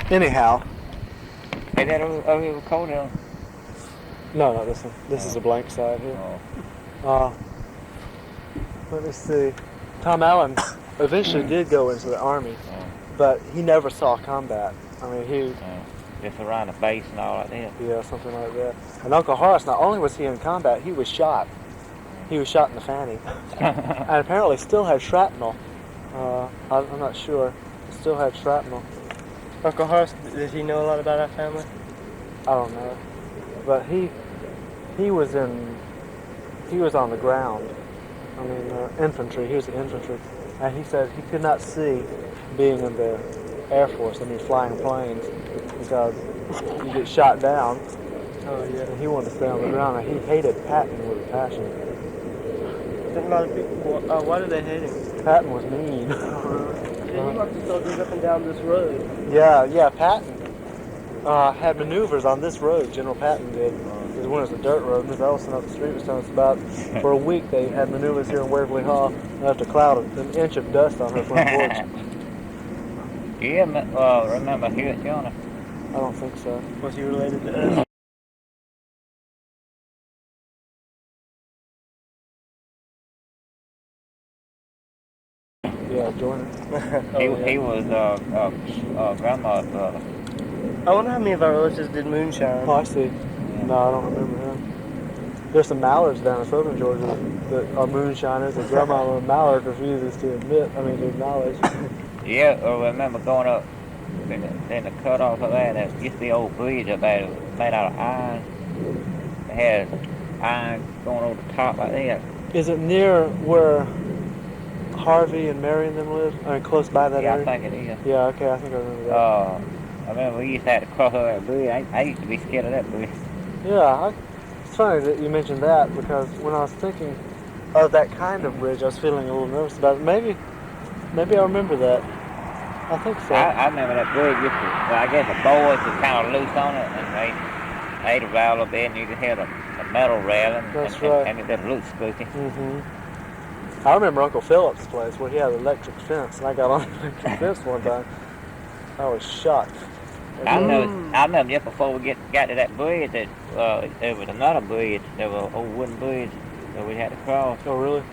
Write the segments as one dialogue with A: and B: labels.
A: Anyhow.
B: Is that over here with cold on?
A: No, not this one. This is a blank side here.
B: Oh.
A: Let me see. Tom Allen eventually did go into the Army, but he never saw combat. I mean, he...
B: Just around the base and all like that?
A: Yeah, something like that. And Uncle Horace, not only was he in combat, he was shot. He was shot in the fanny. And apparently still had shrapnel. I'm not sure. Still had shrapnel.
C: Uncle Horace, did he know a lot about our family?
A: I don't know. But he was on the ground. I mean, infantry. He was in infantry. And he said he could not see being in the Air Force, I mean, flying planes, because you get shot down.
C: Oh, yeah.
A: And he wanted to stay on the ground, and he hated Patton with a passion.
C: Didn't a lot of people, why did they hate him?
A: Patton was mean.
C: Yeah, you must have saw these up and down this road.
A: Yeah, Patton had maneuvers on this road, General Patton did. When it was a dirt road, Miss Ellison up the street was telling us about. For a week they had maneuvers here in Waverly Hall, and left a cloud of an inch of dust on her front porch.
B: Yeah, remember Hugh Jonas?
A: I don't think so.
C: Was he related to us?
A: Yeah, Joyner.
B: He was grandma's brother.
C: I wonder how many of our relatives did moonshine.
A: Oh, I see. No, I don't remember him. There's some Mallards down in southern Georgia that are moonshiners, and Grandma Mallard refuses to acknowledge.
B: Yeah, I remember going up in the cutoff of that. There used to be an old bridge up there made out of iron. It had iron going over the top like that.
A: Is it near where Harvey and Mary and them live? I mean, close by that area?
B: Yeah, I think it is.
A: Yeah, okay, I think I remember that.
B: I remember we used to have to cross over that bridge. I used to be scared of that bridge.
A: Yeah, it's funny that you mentioned that, because when I was thinking of that kind of bridge, I was feeling a little nervous about it. Maybe I remember that. I think so.
B: I remember that bridge. I guess the boards were kind of loose on it, and they'd rail a bit, and you could hear the metal railing.
A: That's
B: and,
A: right.
B: And it did look spooky.
A: Mm-hmm. I remember Uncle Phillips' place where he had an electric fence, and I got on the electric fence one time. I was shocked.
B: I remember just before we got to that bridge, that there was another bridge. There was an old wooden bridge that we had to cross.
A: Oh, really?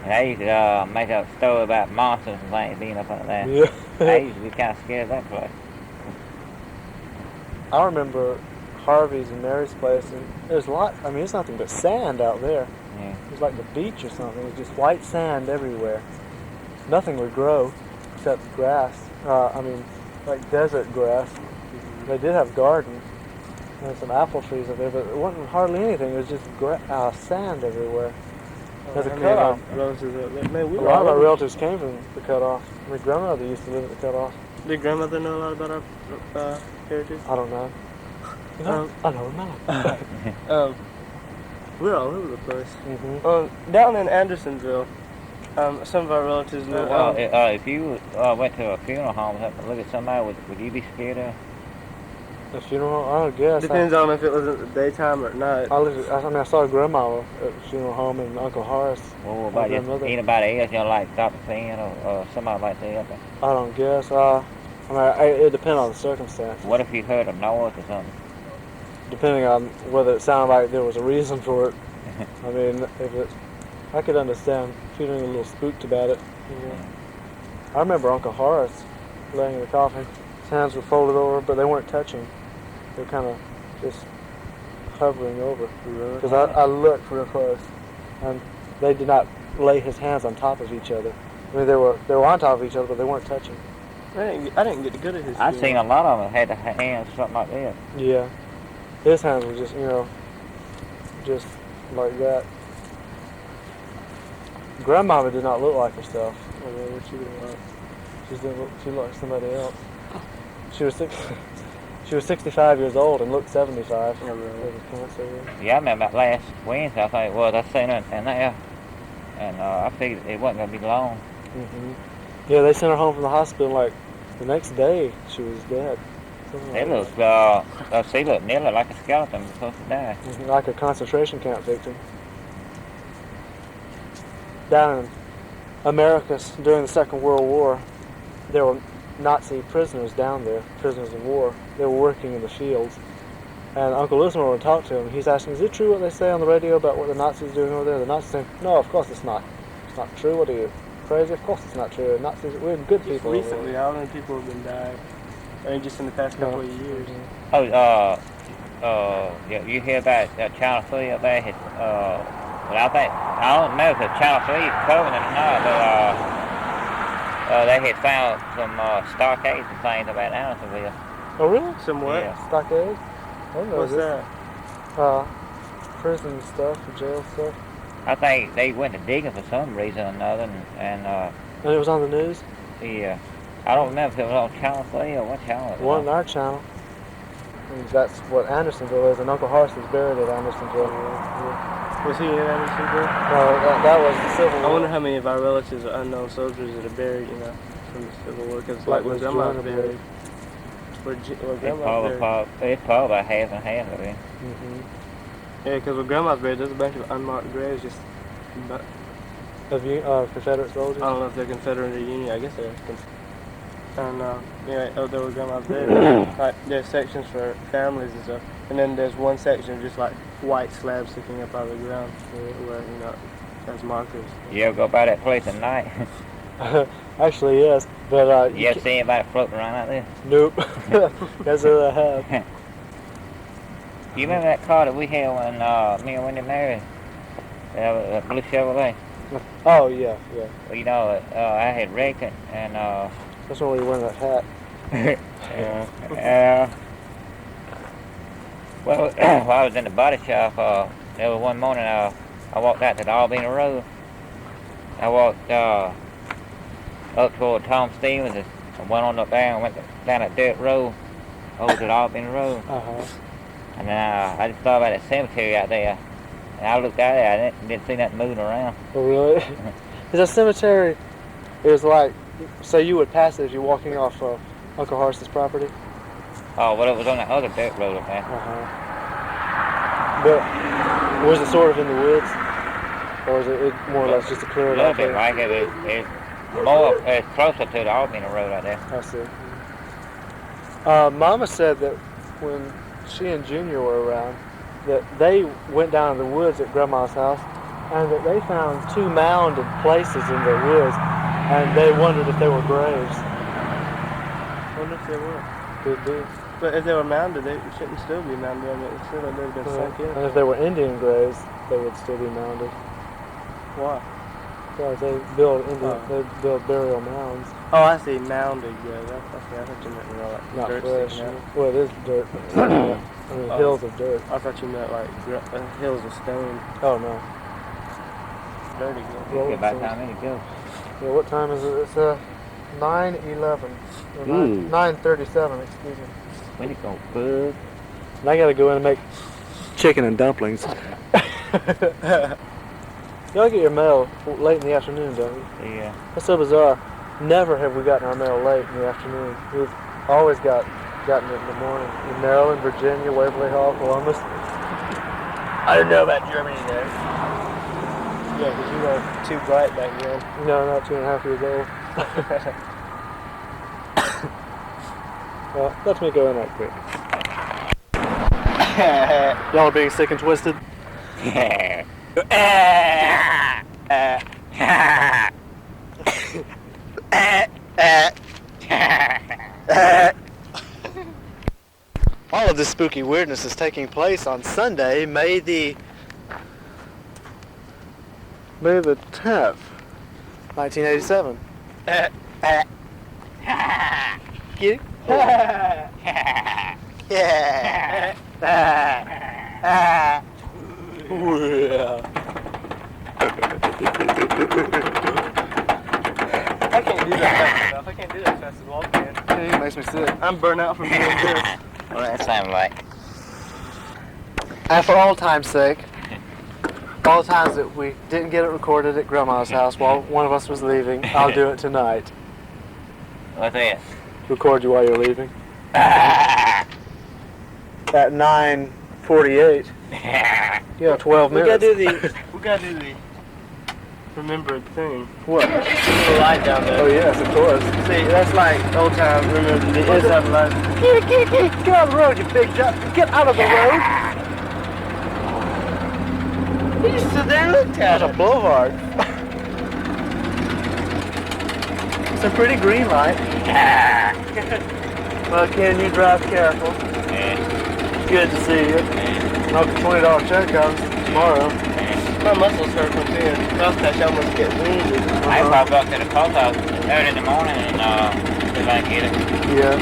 B: And I used to make up a story about monsters and things being up under there.
A: Yeah.
B: I used to be kind of scared of that place.
A: I remember Harvey's and Mary's place, and there's a lot. I mean, it's nothing but sand out there.
B: Yeah.
A: It was like the beach or something. It was just white sand everywhere. Nothing would grow except grass. Like desert grass. They did have gardens and some apple trees up there, but it wasn't hardly anything. It was just sand everywhere. There's a cutoff.
C: A lot
A: of our relatives came from the cutoff. My grandmother used to live at the cutoff.
C: Did grandmother know a lot about our heritage?
A: I don't know. I don't know.
C: We're all over the place.
A: Mm-hmm.
C: Down in Andersonville, some of our relatives live.
B: If you went to a funeral home and had to look at somebody, would you be scared of?
A: The funeral home? I don't guess.
C: Depends on if it was at the daytime or at night.
A: I saw Grandma at the funeral home and Uncle Horace.
B: Well, what about just anybody else, like Dr. Finn or somebody like that?
A: I don't guess. It depends on the circumstance.
B: What if you heard a noise or something?
A: Depending on whether it sounded like there was a reason for it. I mean, I could understand feeling a little spooked about it. Yeah. I remember Uncle Horace laying in the coffin. His hands were folded over, but they weren't touching. They were kind of just hovering over. Because I looked real close, and they did not lay his hands on top of each other. I mean, they were on top of each other, but they weren't touching.
C: I didn't get good at his.
B: I've seen a lot of them had the hands something like that.
A: Yeah, his hands were just just like that. Grandmama did not look like herself. I mean, what she looked like. She looked like somebody else. She was 65 years old and looked 75.
B: Yeah, I remember that last Wednesday, I think it was. I seen her in there, and I figured it wasn't going to be long.
A: Mm-hmm. Yeah, they sent her home from the hospital, like, the next day she was dead.
B: She looked nearly like a skeleton supposed to die.
A: Mm-hmm. Like a concentration camp victim. Down in Americas during the Second World War, there were Nazi prisoners down there, prisoners of war. They were working in the fields. And Uncle Lismore would talk to him. He's asking, is it true what they say on the radio about what the Nazis are doing over there? The Nazis saying, no, of course it's not. It's not true. What are you, crazy? Of course it's not true. Nazis, we're good people.
C: Recently, how many people have been dying? I mean, just in the past couple of years.
B: Oh, you hear about Channel 3 up there? Well, I don't know if it's Channel 3 covering it or not, but they had found some stockades and things about Andersonville.
A: Oh, really?
C: Some what?
B: Yeah.
A: Stockade? I don't know
C: What's
A: this.
C: that?
A: Prison stuff, jail stuff.
B: I think they went to digging for some reason or another, and
A: And it was on the news?
B: I don't remember if it was on Channel 3 or what channel it
A: It wasn't
B: was.
A: our channel. And that's what Andersonville is, and Uncle Horace is buried at Andersonville.
C: Was he in Andersonville?
A: No, that was the Civil
C: I
A: War.
C: wonder how many of our relatives are unknown soldiers that are buried, from the Civil War. Because like where
A: was
C: Grandma's
A: Joanna
C: buried. Where
B: It's
C: Grandma's
B: probably,
C: buried.
B: it's probably about half and half of it.
A: Mm-hmm.
C: Yeah, because where Grandma's buried, there's a bunch of unmarked graves just... But
A: Of Confederate soldiers?
C: I don't know if they're Confederate or Union. I guess they're And there were Grandma's buried. Like, there's sections for families and stuff. And then there's one section of just like white slabs sticking up out of the ground where, as markers.
B: You ever go by that place at night?
A: Actually, yes. But
B: You ever see anybody floating around out there?
A: nope. That's what I have.
B: You remember that car that we had when me and Wendy married? That blue Chevrolet?
A: Oh, yeah, yeah.
B: Well, I had wrecked it, and
A: That's when we were wearing that hat.
B: well, while I was in the body shop, there was one morning I walked out to the Albany Road. I walked up toward Tom Stevens and went on up there and went down that dirt road over to the Albany Road.
A: Uh-huh.
B: And then I just thought about that cemetery out there. And I looked out there, I didn't see nothing moving around.
A: Oh, really? Is a cemetery, it was like, so you would pass it if you're walking off Uncle Horace's property?
B: Oh, well, it was on that other dirt road up there.
A: Uh-huh. But was it sort of in the woods? Or is it more or less just a clear
B: A little bit like it. It's closer to the Albany Road out there.
A: I see. Mama said that when she and Junior were around, that they went down in the woods at Grandma's house, and that they found two mounded places in the woods, and they wondered if they were graves.
C: I wonder if they were.
A: Could be.
C: But if they were mounded, they shouldn't still be mounded. I mean, it's still like they've been sunk in.
A: And if they were Indian graves, they would still be mounded.
C: Why?
A: Because they build burial mounds.
C: Oh, I see, mounded. Yeah, I thought you meant like
A: Not
C: dirt
A: fresh.
C: sticking out.
A: Well, it is dirt. I mean, hills of dirt.
C: I thought you meant like hills of stone.
A: Oh, no.
C: Dirty.
A: Well,
B: It's about time to go.
A: Yeah, what time is it? It's 9:11. Or
B: Ooh.
A: 9:37, excuse me.
B: When you go, bud?
A: And I gotta go in and make chicken and dumplings. Y'all get your mail late in the afternoon, don't you?
B: Yeah.
A: That's so bizarre. Never have we gotten our mail late in the afternoon. We've always gotten it in the morning. In Maryland, Virginia, Waverly Hall, Columbus.
C: I didn't know about Germany though. Yeah, because you were too bright back then.
A: No, not 2.5 years old. Well, let me go in right quick. Y'all are being sick and twisted. All of this spooky weirdness is taking place on Sunday, May the 10th, 1987. Get it? Yeah.
C: I can't do that fast enough. I can't do that fast as well.
A: It makes me sick.
C: I'm burnt out from doing this.
B: What that sound like?
A: And for all time's sake, all the times that we didn't get it recorded at Grandma's house while one of us was leaving, I'll do it tonight.
B: What's that?
A: Record you while you're leaving. At 9:48. You have 12
C: We gotta
A: minutes.
C: do the remembered thing.
A: What?
C: The light down there.
A: Oh yes, of course.
C: See, that's like old time. Remember the inside the light.
A: Get out of the road, you big jump. Get out of the road.
C: He stood there and looked at
A: That's a
C: it.
A: blowhard. It's a pretty green light. Well, Ken, you drive careful. Good to see you. Another $20 check comes tomorrow.
C: My muscles hurt from being crosshatch. I almost get winded.
B: I probably up to the post office early in the morning and see if I can get it.
A: Yeah.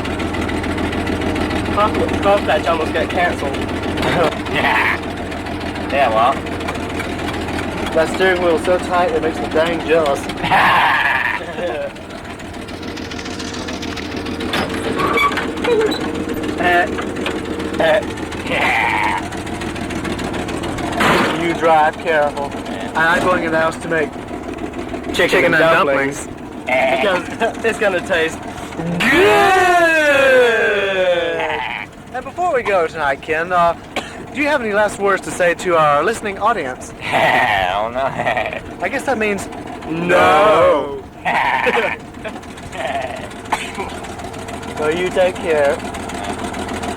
C: Crosshatch almost got canceled.
B: Yeah, well.
A: That steering wheel's so tight it makes me dang jealous. You drive careful. And I'm going in the house to make chicken and dumplings.
C: Because it's gonna taste
A: Good! And before we go tonight, Ken, do you have any last words to say to our listening audience?
B: I don't know.
A: I guess that means
C: no.
A: So you take care.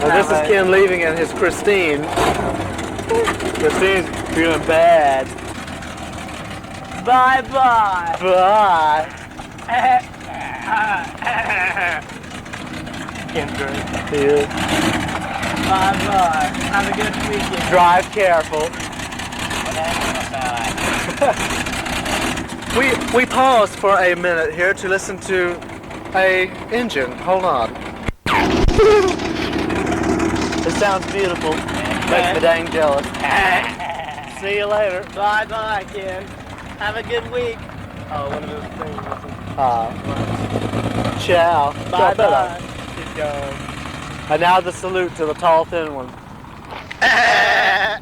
A: Now this is Ken leaving and his Christine. Christine's feeling bad.
C: Bye bye.
A: Bye.
C: Ken's great.
A: Yeah.
C: Bye bye. Have a good weekend.
A: Drive careful. We paused for a minute here to listen to a engine. Hold on. It sounds beautiful. Makes me dang jealous. See you later.
C: Bye bye, Ken. Have a good week. Oh, one of those things.
A: Ciao.
C: Bye bye. He's gone.
A: And now the salute to the tall, thin one.
C: I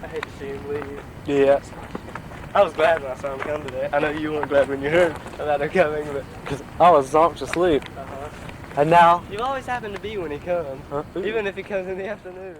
C: hate to see him leave.
A: Yeah.
C: I was glad when I saw him come today. I know you weren't glad when you heard about him coming, but...
A: Because I was zonked to sleep. And now...
C: You always happen to be when he comes.
A: Huh?
C: Even if he comes in the afternoon.